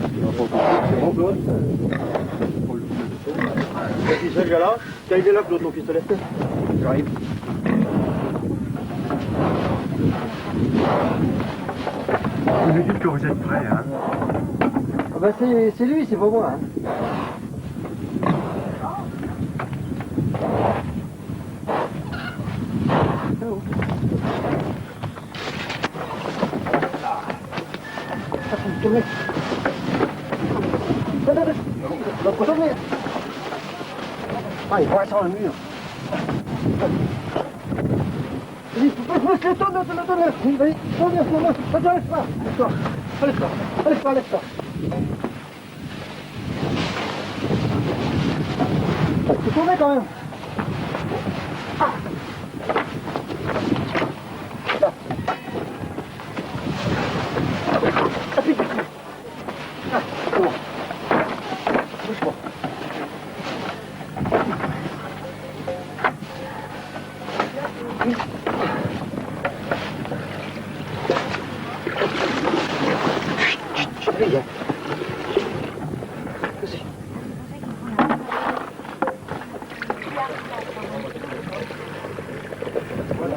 C'est bon, Claude? Vas-y, ce gars-là. Tiens, il est là, Claude, ton pistolet. J'arrive. Vous me dites que vous êtes prêt, hein? Ah bah c'est lui, c'est pas moi. Hein. Ah, il faut sur le mur. Laisse-toi. Tu tournes quand même.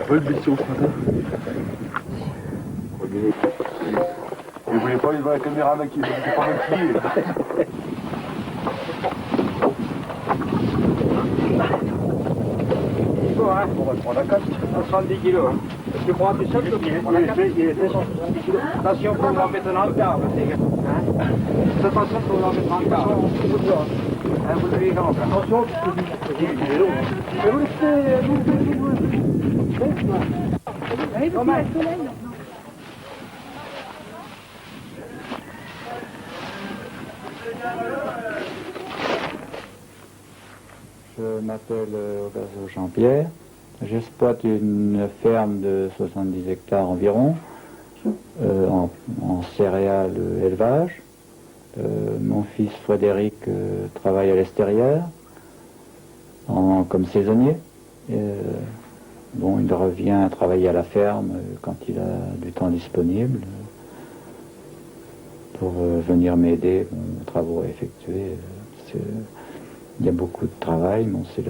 Le bistrot ce matin. Vous voulez pas aller voir la caméra maquillée, c'est pas maquillé. Bon, hein, on va le prendre à 4, 70 kilos. Hein. Tu prends tout seul, tu prends à 4. Il est 270 kilos. Attention, faut en mettre dans le quart, les gars. Hein? Attention, faut en mettre dans le quart. Vous devez y attention, il est long. Vous Je m'appelle Aubergeau Jean-Pierre. J'exploite une ferme de 70 hectares environ, en céréales élevage. Mon fils Frédéric travaille à l'extérieur comme saisonnier. Bon, il revient travailler à la ferme quand il a du temps disponible pour venir m'aider aux travaux à effectuer. Il y a beaucoup de travail. Bon, c'est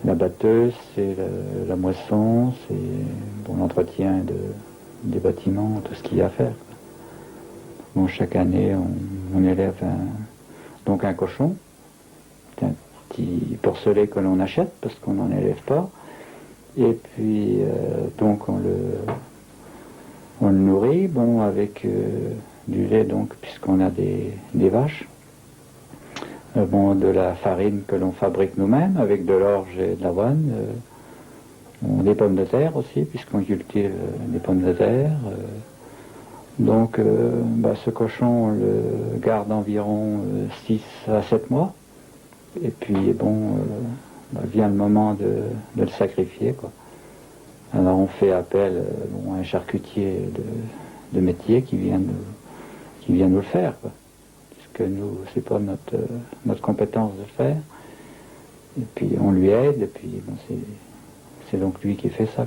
la batteuse, c'est la moisson, c'est bon, l'entretien des bâtiments, tout ce qu'il y a à faire. Bon, chaque année, on élève donc un cochon. C'est un petit porcelet que l'on achète parce qu'on n'en élève pas. Et puis, donc, on le nourrit, bon, avec du lait, donc, puisqu'on a des vaches. Bon, de la farine que l'on fabrique nous-mêmes, avec de l'orge et de l'avoine. Des pommes de terre aussi, puisqu'on cultive des pommes de terre. Donc, ce cochon, on le garde environ 6 à 7 mois. Et puis, bon, vient le moment de le sacrifier, quoi. Alors, on fait appel à un charcutier de métier qui vient nous le faire, quoi. Puisque nous, c'est pas notre compétence de le faire. Et puis, on lui aide, et puis, bon, c'est donc lui qui fait ça, quoi.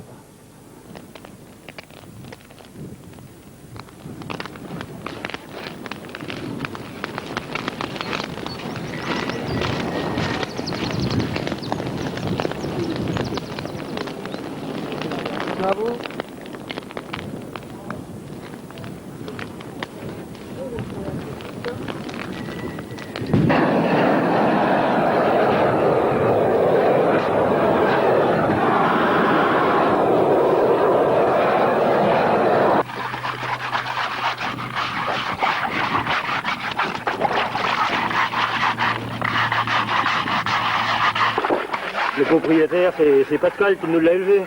Bravo. Le propriétaire, c'est Pascal qui nous l'a élevé.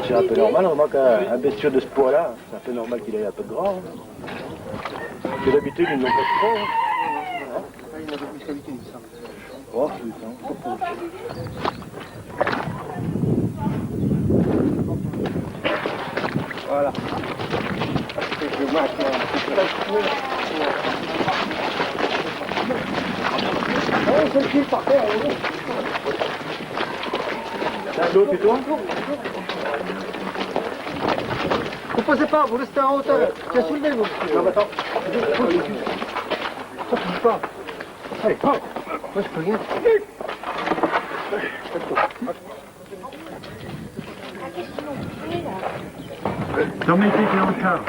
C'est un peu normal, on remarque un bestiau de ce poids-là, c'est un peu normal qu'il ait un peu de gras. Hein. Que d'habitude, ils n'ont pas de gras. Hein. Il a des spécialités, il semble. Oh, putain. Voilà. Je vois qu'il y a un petit peu. Oh, c'est le fil par terre, l'autre, tu tournes. Vous posez pas, vous restez en hauteur. Tiens, soulevez vous. Non, mais attends. Ça touche pas. Allez, oh. Moi, je peux rien. Dominique Lanka.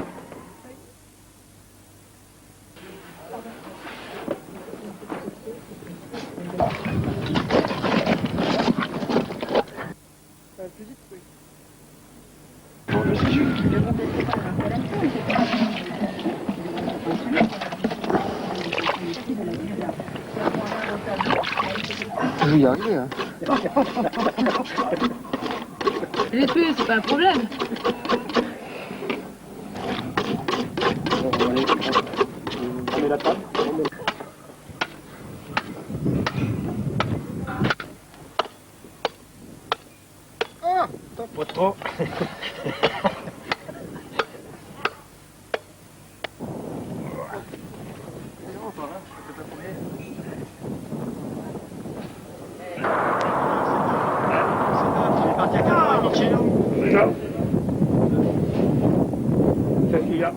Je vais y arriver, hein. Les tuer, c'est pas un problème. On met la table. Ah, pas trop. Non. C'est ce qu'il y a.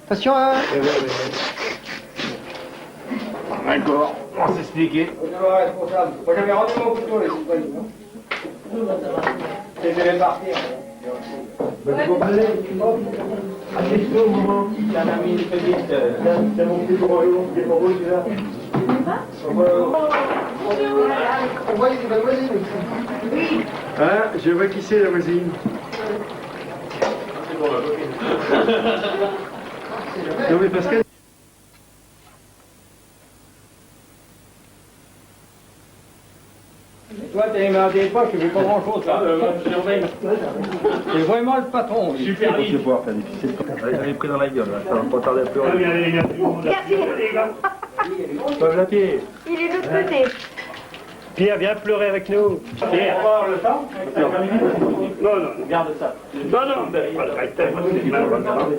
Attention, hein. D'accord, on va s'expliquer. Moi, j'avais rendu mon couteau, les citoyens. C'est de les partir. C'est mon petit royaume, qui est pour vous, déjà. On voit les voisines. Hein, je vois qui c'est la voisine. Non mais parce qu'elle... Toi, t'es dans des poches, tu fais pas grand-chose, là. C'est vraiment le patron. Super vite. Je vais pouvoir faire difficile. J'avais pris dans la gueule, là. Ça va pas tarder à pleurer. Lève la pied. Il est de l'autre côté. Pierre, viens pleurer avec nous. Pierre. On va avoir le temps. Non, non. Garde ça. Non, non, mais pas le caractère.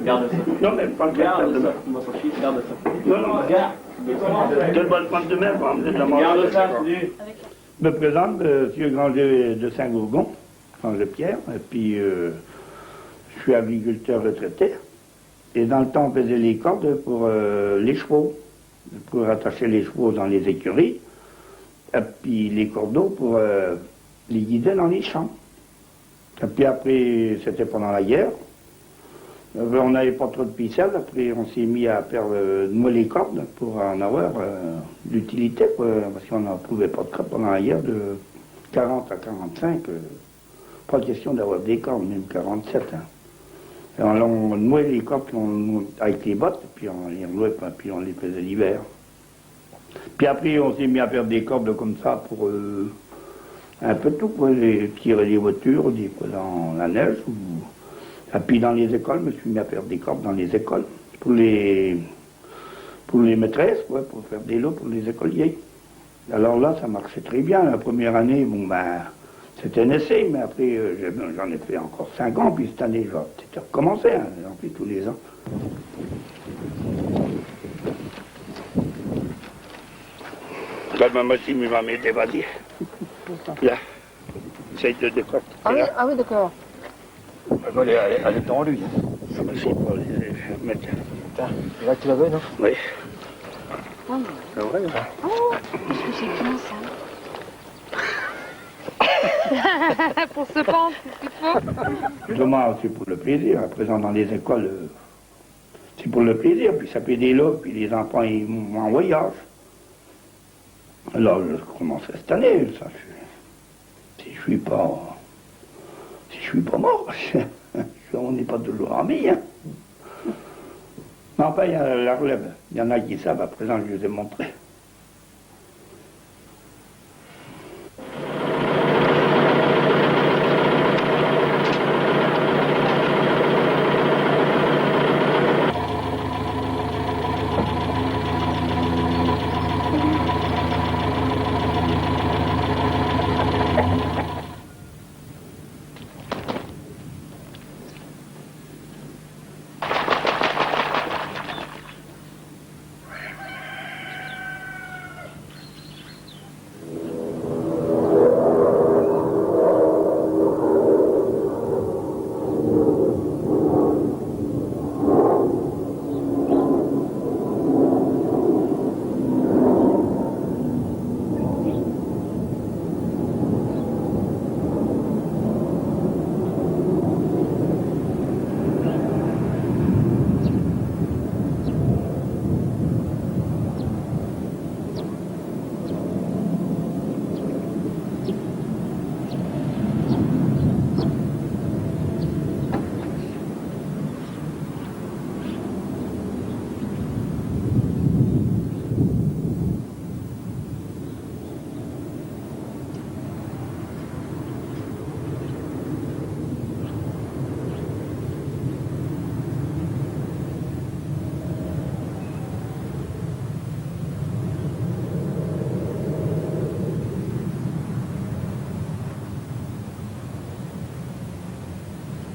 Garde ça. Non, mais pas le caractère de Garde main. ça. Moi, son fils, garde ça. Non, non, Garde. quelle bonne pointe de main pour emmener de la manger. Garde ça. Je me présente, monsieur Granger de Saint-Gourgon, Granger Pierre, et puis je suis agriculteur retraité. Et dans le temps, on faisait les cordes pour les chevaux, pour attacher les chevaux dans les écuries, et puis les cordeaux pour les guider dans les champs. Et puis après, c'était pendant la guerre. On n'avait pas trop de ficelle, après on s'est mis à faire nouer les cordes pour en avoir d'utilité, parce qu'on n'en trouvait pas de cordes pendant la guerre de 40 à 45. Pas question d'avoir des cordes, même 47. Hein. Et on nouait les cordes avec les bottes, puis on les renouait, puis on les faisait l'hiver. Puis après on s'est mis à faire des cordes comme ça pour un peu tout, quoi, tirer les voitures, des fois dans la neige. Et puis dans les écoles, je me suis mis à faire des cordes dans les écoles, pour les maîtresses, quoi, pour faire des lots pour les écoliers. Alors là, ça marchait très bien. La première année, bon ben, c'était un essai, mais après, j'en ai fait encore 5 ans, puis cette année, je vais peut-être recommencer, hein, j'en fais tous les ans. Calme-moi si mi va m'aider, vas-y. Là, essaye de décoller. Ah oui, d'accord. Elle est tendue. Ah, bah, si, pour les mettre. Là, tu la veux, non? Oui. Oh, C'est vrai, hein? oh, qu'est-ce que c'est bien ça? Pour se pendre, c'est ce qu'il faut. Justement, c'est pour le plaisir. À présent, dans les écoles, c'est pour le plaisir. Puis ça fait des lots, puis les enfants, ils vont en voyage. Alors, je commencerai cette année, ça. Si je suis pas mort, on n'est pas toujours en vie, hein. Mais enfin, il y a la relève. Il y en a qui savent, à présent, je les ai montrés.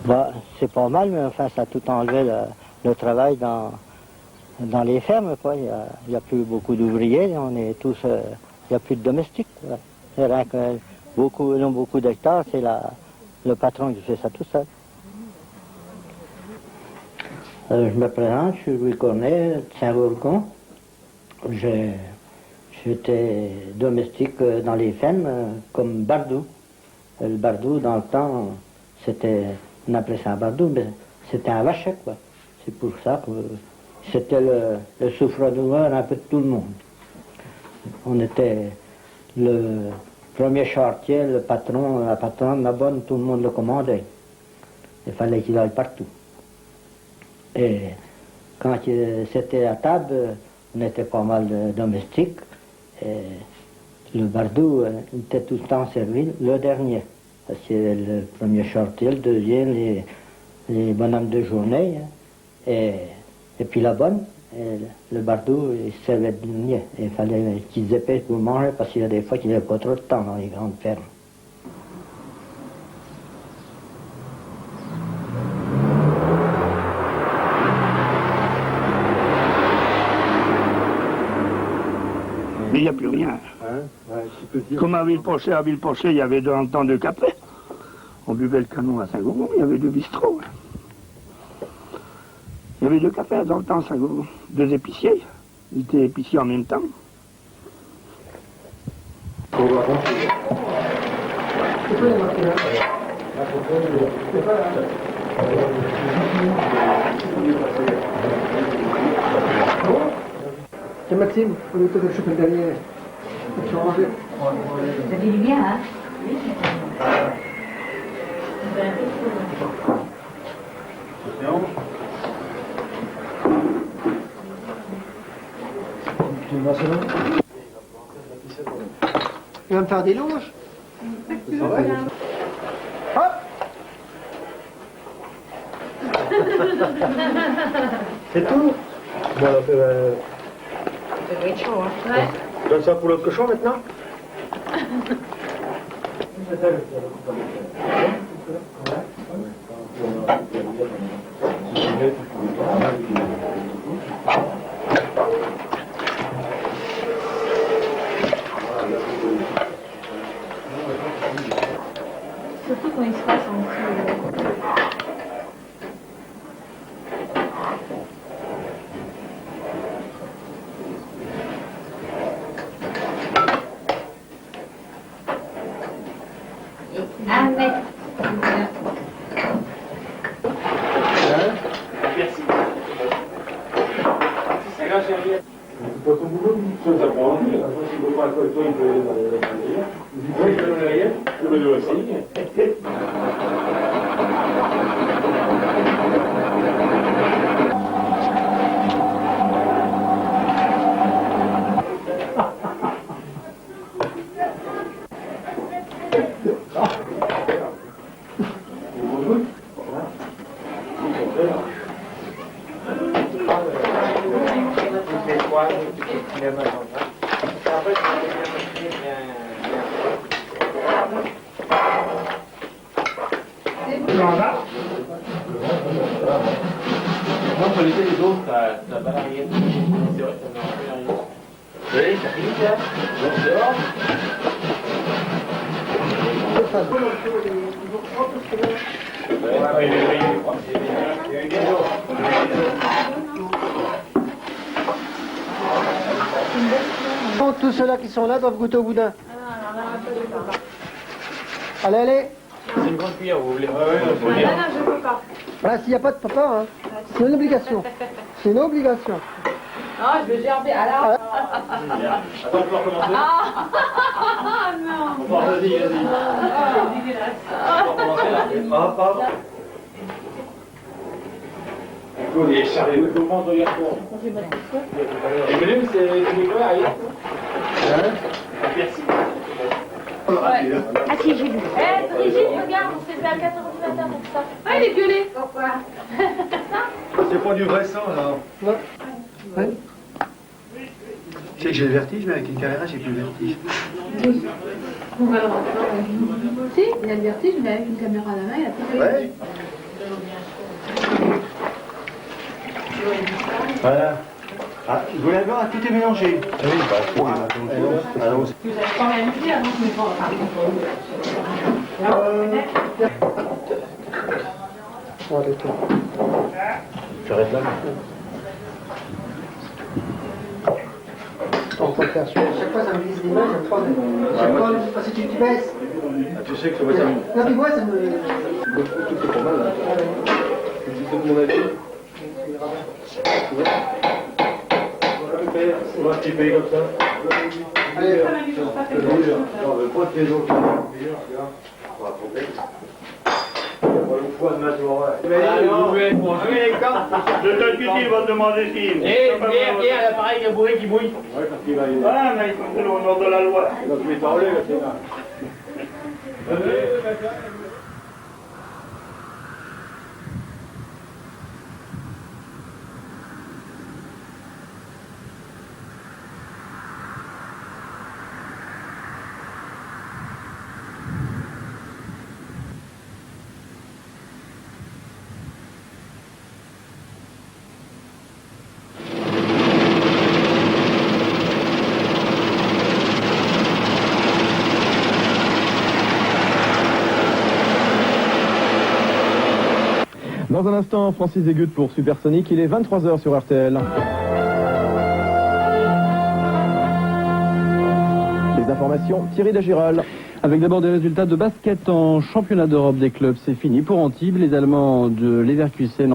Bah, c'est pas mal, mais enfin, ça a tout enlevé le travail dans les fermes, quoi. Il y a plus beaucoup d'ouvriers, on est tous, il n'y a plus de domestiques, quoi. C'est vrai que beaucoup d'hectares, c'est le patron qui fait ça tout seul. Je me présente, je suis Louis Cornet, de Saint-Gourgon. J'étais domestique dans les fermes comme bardou. Le bardou, dans le temps, on appelait ça un bardou, mais c'était un vachet, quoi. C'est pour ça que c'était le souffre-douleur un peu de tout le monde. On était le premier charretier, la patronne, la bonne, tout le monde le commandait. Il fallait qu'il aille partout. Et quand c'était à table, on était pas mal de domestiques. Et le bardou était tout le temps servi le dernier. Parce que le premier charretier, le deuxième, les bonhommes de journée. Et puis la bonne, le bardou, il servait de dernier. Il fallait qu'ils se dépêchent pour manger parce qu'il y a des fois qu'il n'y avait pas trop de temps dans les grandes fermes. Mais il n'y a plus rien. Comme à Villeporcher, il y avait dans le temps de café. On buvait le canon à Saint-Gourgon, il y avait deux bistrots. Il y avait deux cafés dans le temps à Saint-Gourgon, deux épiciers. Ils étaient épiciers en même temps. C'est Maxime, on était le chauffeur derrière. Ça fait du bien, hein? Il va me faire des longes. Hop. C'est tout. Bon, alors, Ça doit être chaud, hein? Ouais. je donne ça pour l'autre cochon maintenant. Surtout quand il se passe en dessous. Ahmed. Merci. C'est grave, chérie. Pas ton boulot, ça prend envie. S'il ne veut pas à toi, il peut aller dans le derrière. Il peut aller dans le derrière. Je vais le aussi. Moi, pour laisser les autres, t'as pas l'arrière. C'est vrai, t'as l'arrière. Oui, ça finit là. Donc, dehors. Tous ceux-là qui sont là doivent goûter au boudin. Allez, allez. C'est une grande cuillère, vous voulez? Non, je peux pas. Voilà, s'il n'y a pas de papa, hein, c'est une obligation. C'est une obligation. Non, je vais gerber. Alors. Attends, on peut recommencer? Ah non. Bon, vas-y, vas-y. C'est dégueulasse. On va recommencer là. Ah, pardon. Il est chargé. Comment on regarde quoi? Et Guillaume, c'est quoi? Allez. Merci. Ah si, j'ai vu. Eh, Brigitte, regarde, on s'est fait à 4h du matin pour ça. Ah, il est violet. Pourquoi? C'est pas du vrai sang, alors. Ouais. Tu sais que j'ai le vertige, mais avec une caméra, j'ai plus le vertige. Oui. On va le reprendre. Si, il a le vertige, mais avec une caméra à la main, il a plus de Ouais. Voilà. Ah, vous voulez voir, tout est mélangé. Oui, bah, allons. Vous avez quand même dit avant que je me prenne. J'arrête là. On peut le faire sur chaque fois, ça me glisse des mains, j'aime pas. J'aime pas, parce que tu baisses. Ah, tu sais que ça va être Non, mais moi, ça me. tout est pas mal, là. Tu dis mon avis. On va un petit pays comme ça. Allez. On veut pas de tes autres. On va trouver. On va le foie de Alors, vous voulez manger les cartes? Je te dis, il va te demander si. Eh, viens, l'appareil qui bourré qui bouille. Ouais, parce qu'il va y aller. Ah, mais c'est au nom de la loi. Donc, je vais parler, là, c'est là. Dans un instant, Francis Egut pour Supersonic, il est 23h sur RTL. Les informations, Thierry Dagiral. Avec d'abord des résultats de basket en championnat d'Europe des clubs, c'est fini pour Antibes. Les Allemands de Leverkusen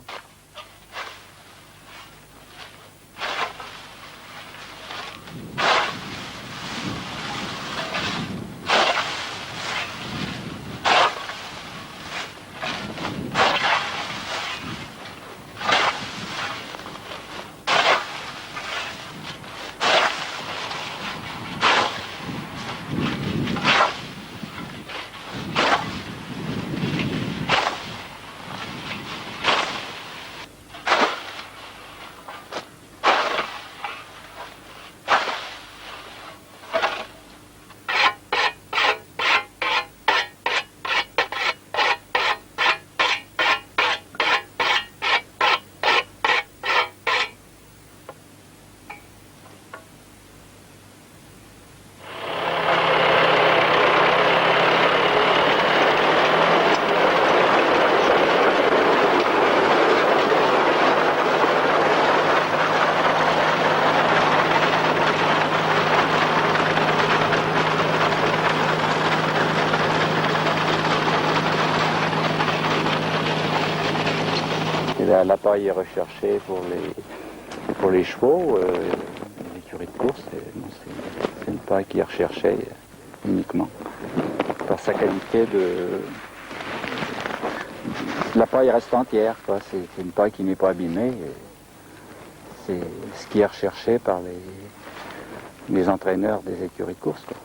La paille est recherchée pour les chevaux, l'écurie de course, c'est une paille qui est recherchée uniquement par sa qualité de... La paille reste entière, quoi. C'est une paille qui n'est pas abîmée. C'est ce qui est recherché par les entraîneurs des écuries de course, quoi.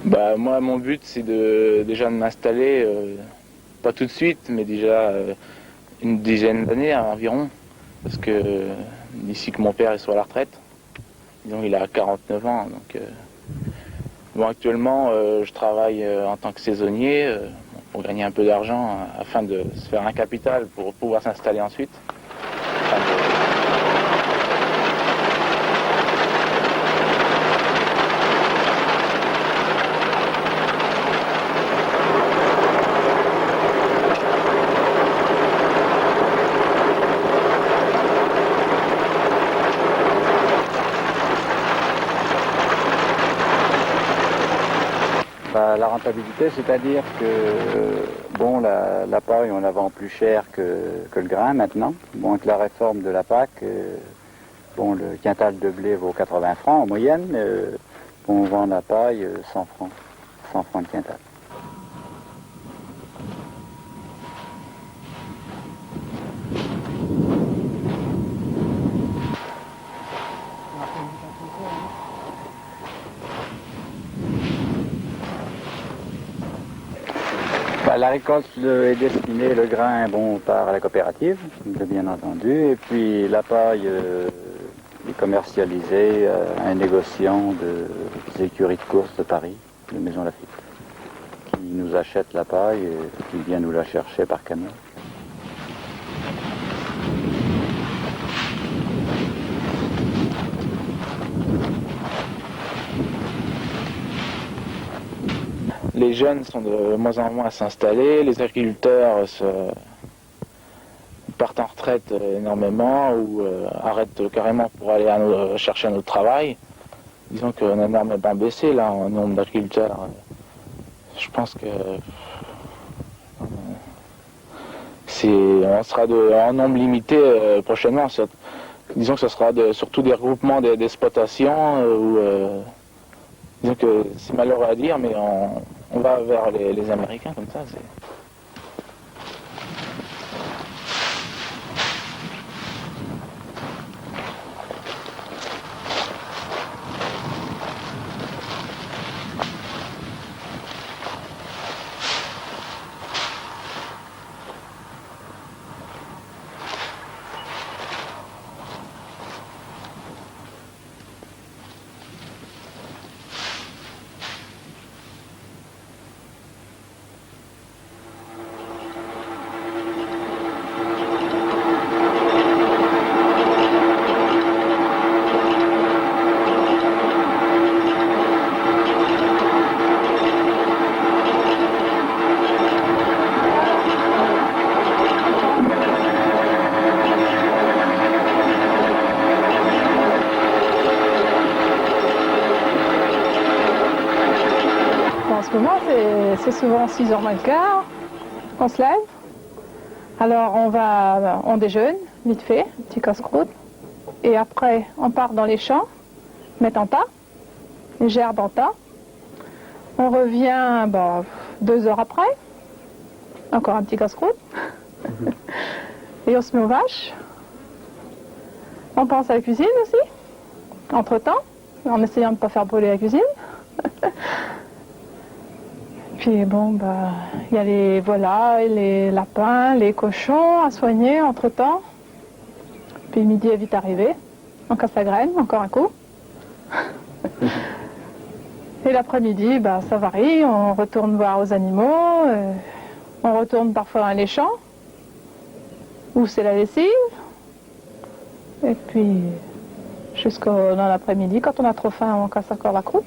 Bah, moi, mon but, c'est déjà de m'installer, pas tout de suite, mais déjà une dizaine d'années environ. Parce que d'ici que mon père il soit à la retraite, disons il a 49 ans. Donc, bon, actuellement, je travaille en tant que saisonnier pour gagner un peu d'argent afin de se faire un capital pour pouvoir s'installer ensuite. La rentabilité, c'est-à-dire que bon, la paille, on la vend plus cher que le grain maintenant. Bon, avec la réforme de la PAC, bon, le quintal de blé vaut 80 francs en moyenne. On vend la paille 100 francs. 100 francs de quintal. La récolte est destinée, le grain, bon, part à la coopérative, bien entendu, et puis la paille est commercialisée à un négociant des écuries de course de Paris, de Maison Lafitte, qui nous achète la paille et qui vient nous la chercher par camion. Les jeunes sont de moins en moins à s'installer, les agriculteurs partent en retraite énormément ou arrêtent carrément pour aller chercher un autre travail. Disons qu'on a énormément baissé là en nombre d'agriculteurs. Je pense que on sera en nombre limité prochainement. Disons que ce sera surtout des regroupements d'exploitations disons que c'est malheureux à dire, mais on va vers les Américains comme ça. En ce moment, c'est souvent 6h moins le quart qu'on se lève. Alors on déjeune, vite fait, un petit casse-croûte. Et après, on part dans les champs, mettre en tas, les gerbes en tas. On revient 2 heures après, encore un petit casse-croûte. Et on se met aux vaches. On pense à la cuisine aussi, entre-temps, en essayant de ne pas faire brûler la cuisine. Puis bon, il y a les volailles, les lapins, les cochons à soigner entre-temps. Puis midi est vite arrivé. On casse la graine, encore un coup. Et l'après-midi, ça varie. On retourne voir aux animaux. On retourne parfois dans les champs, où c'est la lessive. Et puis, dans l'après-midi, quand on a trop faim, on casse encore la croûte.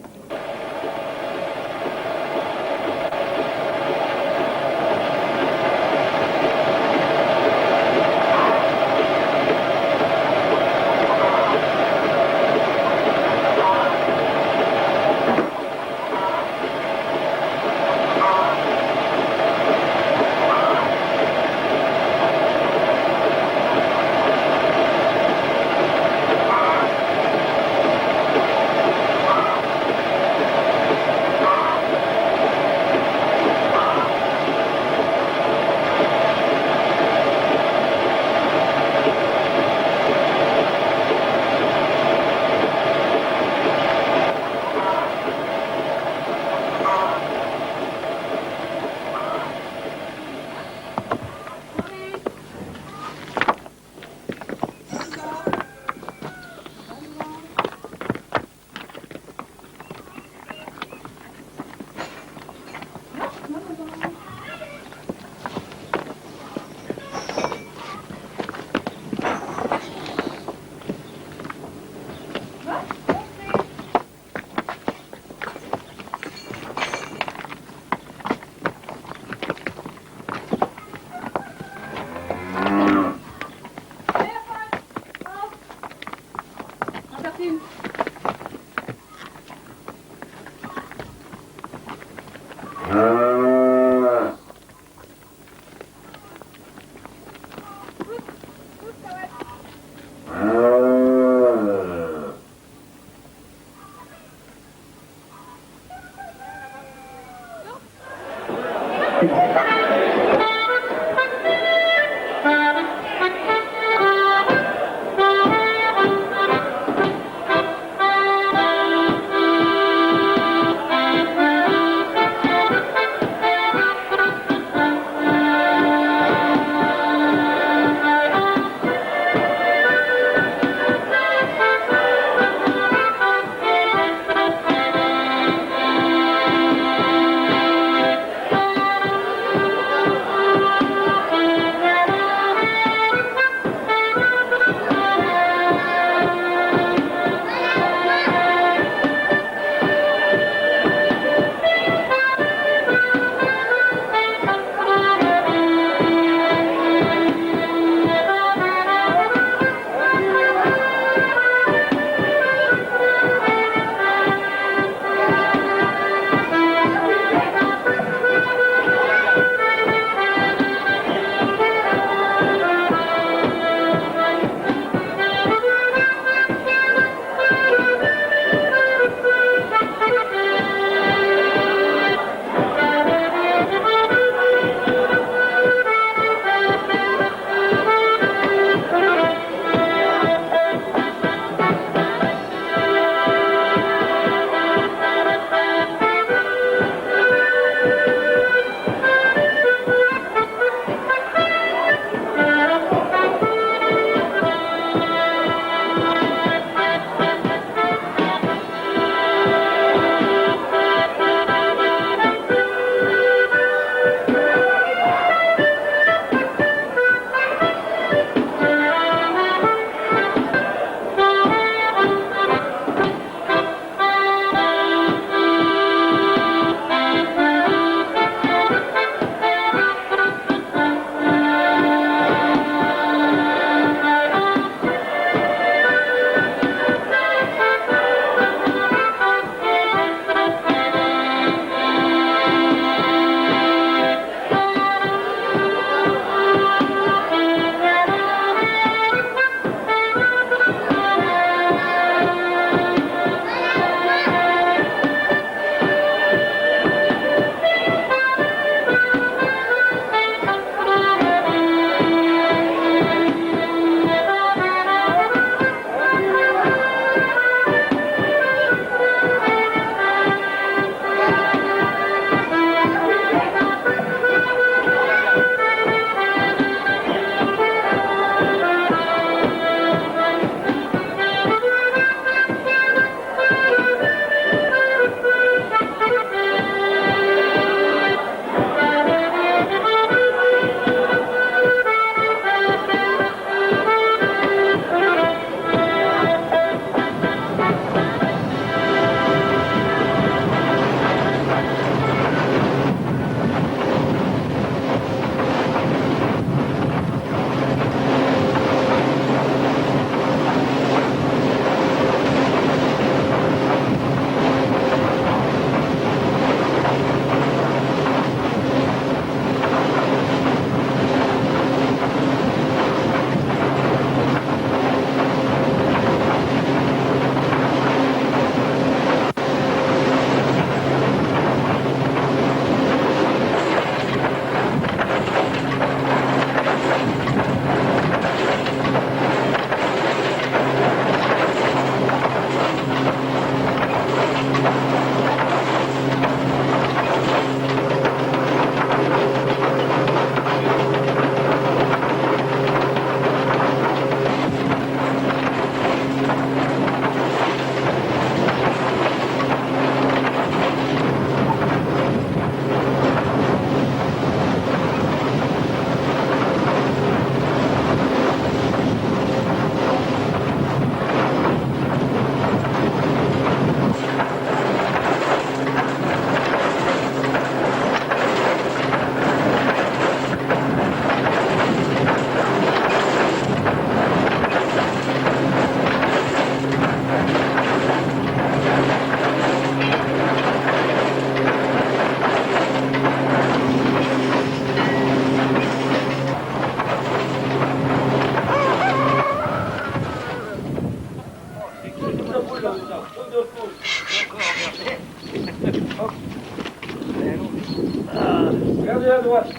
Attendez à droite.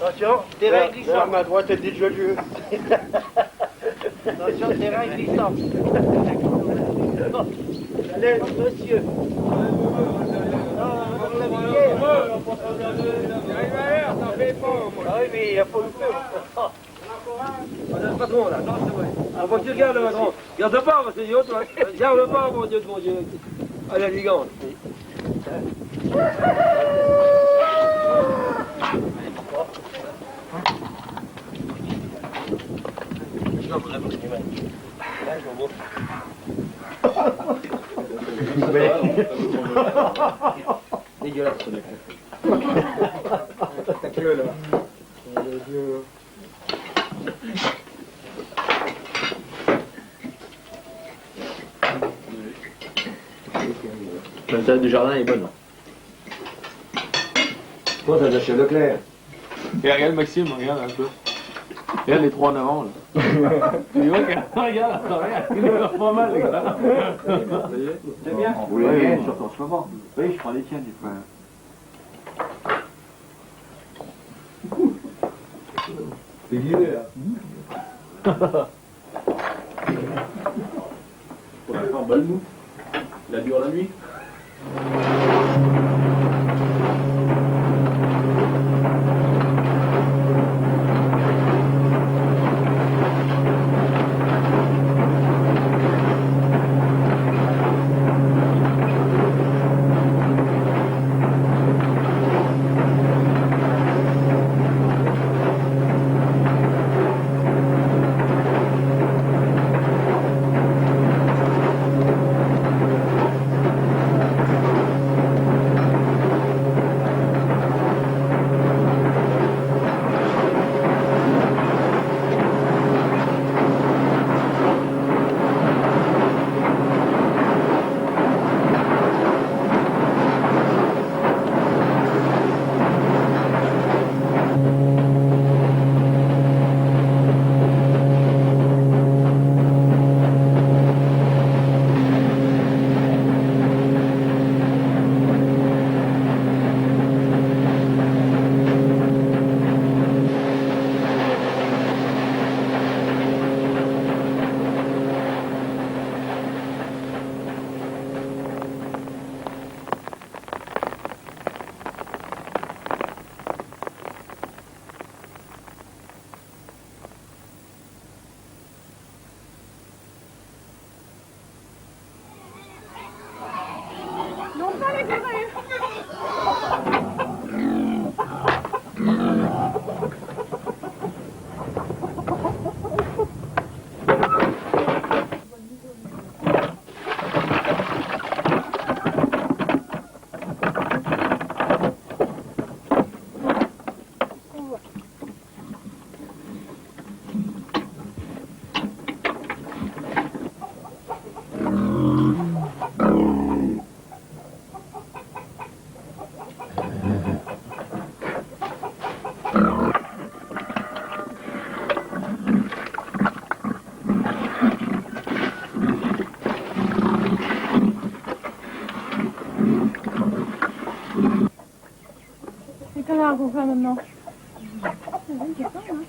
Attention, terrain glissant. Ma droite est dit jolieux. Attention, terrain glissant. Allez, monsieur. Ah oui, mais il faut le faire. Le patron là, non, c'est vrai. Ah, faut que tu regardes le patron. Regarde pas, parce que c'est autre. Regarde pas, mon Dieu de mon Dieu. À la ligande. Dégueulasse. Ta queue là. La salade du jardin est bonne. Toi, t'as chez Leclerc. Et regarde Maxime, regarde un peu. Regarde les trois en avant là. Tu vois que regarde, il a l'air pas mal les gars. C'est bien. Vous les gagnez surtout en ce moment. Oui, je prends les tiens du coup. C'est guidé là. Pour l'instant, bonne mou. Il a dure la nuit. C'est qu'on va faire maintenant. C'est une question, hein.